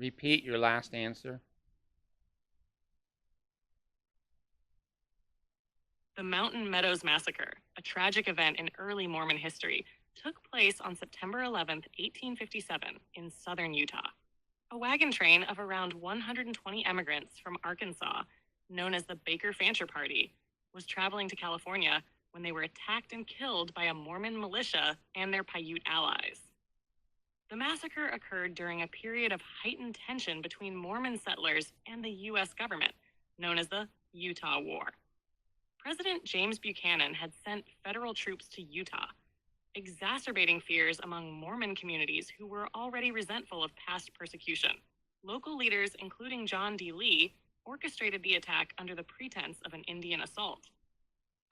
repeat your last answer? The Mountain Meadows Massacre, a tragic event in early Mormon history, took place on September 11th, 1857, in southern Utah. A wagon train of around 120 immigrants from Arkansas, known as the Baker Fancher Party, was traveling to California when they were attacked and killed by a Mormon militia and their Paiute allies. The massacre occurred during a period of heightened tension between Mormon settlers and the U.S. government, known as the Utah War. President James Buchanan had sent federal troops to Utah, exacerbating fears among Mormon communities who were already resentful of past persecution. Local leaders, including John D. Lee, orchestrated the attack under the pretense of an Indian assault.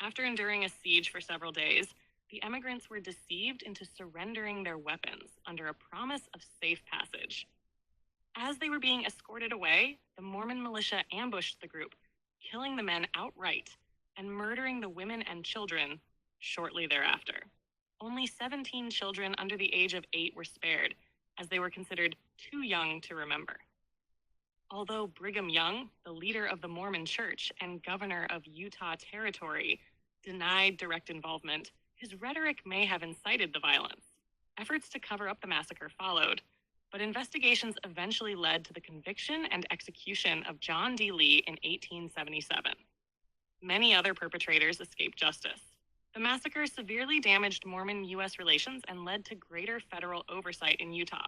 After enduring a siege for several days, the emigrants were deceived into surrendering their weapons under a promise of safe passage. As they were being escorted away, the Mormon militia ambushed the group, killing the men outright and murdering the women and children shortly thereafter. Only 17 children under the age of 8 were spared, as they were considered too young to remember. Although Brigham Young, the leader of the Mormon Church and governor of Utah Territory, denied direct involvement, his rhetoric may have incited the violence. Efforts to cover up the massacre followed, but investigations eventually led to the conviction and execution of John D. Lee in 1877. Many other perpetrators escaped justice. The massacre severely damaged Mormon-U.S. relations and led to greater federal oversight in Utah.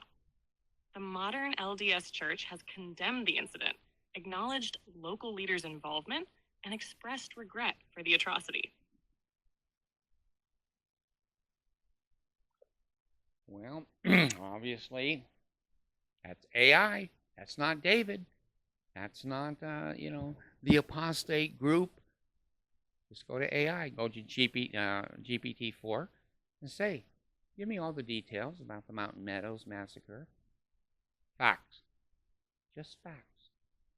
The modern LDS Church has condemned the incident, acknowledged local leaders' involvement, and expressed regret for the atrocity. Well, obviously, that's AI. That's not David. That's not, the apostate group. Just go to AI, go to GPT-4, and say, give me all the details about the Mountain Meadows massacre. Facts. Just facts.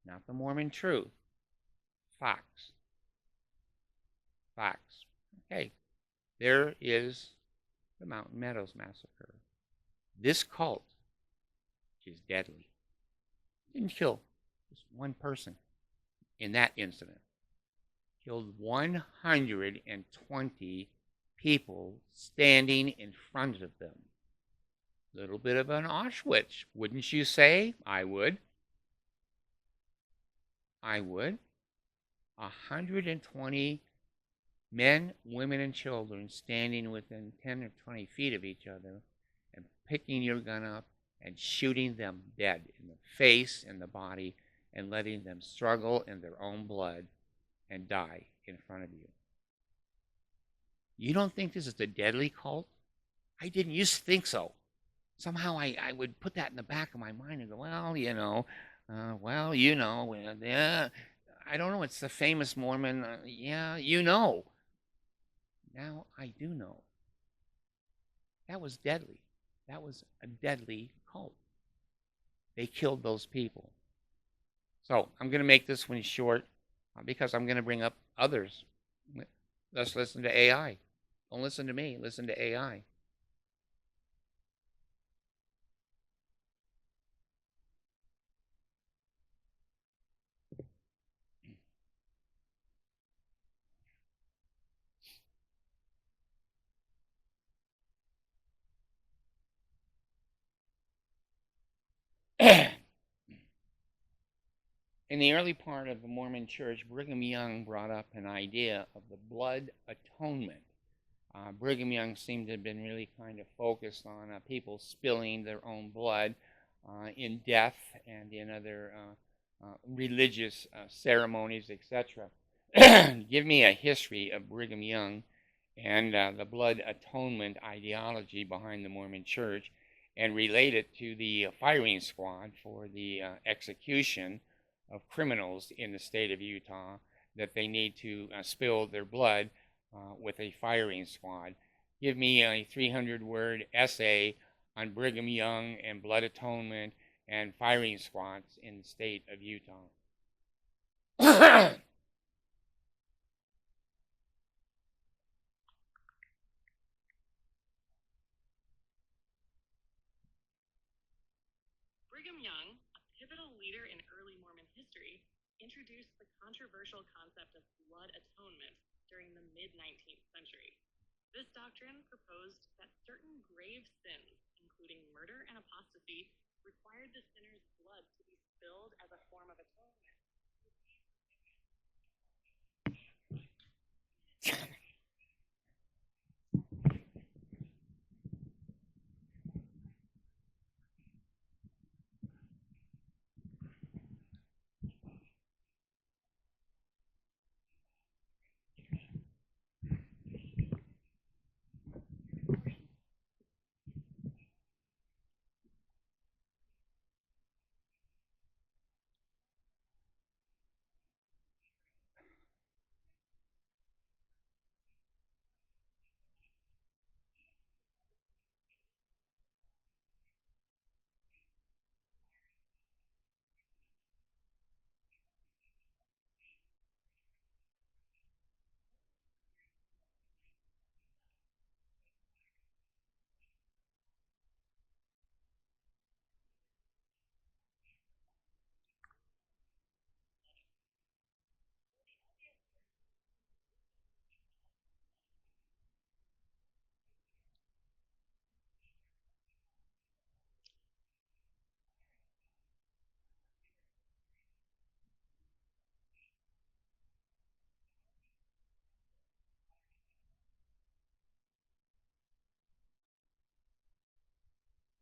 Not the Mormon truth. Facts. Facts. Okay. There is the Mountain Meadows massacre. This cult is deadly. Didn't kill just one person in that incident. Killed 120 people standing in front of them. Little bit of an Auschwitz, wouldn't you say? I would. 120 men, women, and children standing within 10 or 20 feet of each other and picking your gun up and shooting them dead in the face and the body and letting them struggle in their own blood and die in front of you. You don't think this is a deadly cult? I didn't used to think so. Somehow I would put that in the back of my mind and go, well, yeah, I don't know, it's the famous Mormon, yeah, Now I do know. That was deadly. That was a deadly cult. They killed those people. So I'm going to make this one short because I'm going to bring up others. Let's listen to AI. Don't listen to me. Listen to AI. In the early part of the Mormon Church, Brigham Young brought up an idea of the blood atonement. Brigham Young seemed to have been really kind of focused on people spilling their own blood in death and in other religious ceremonies, etc. Give me a history of Brigham Young and the blood atonement ideology behind the Mormon Church, and relate it to the firing squad for the execution of criminals in the state of Utah, that they need to spill their blood with a firing squad. Give me a 300-word essay on Brigham Young and blood atonement and firing squads in the state of Utah. Brigham Young, a pivotal leader in early Mormon history, introduced the controversial concept of blood atonement during the mid 19th century. This doctrine proposed that certain grave sins, including murder and apostasy, required the sinner's blood to be spilled as a form of atonement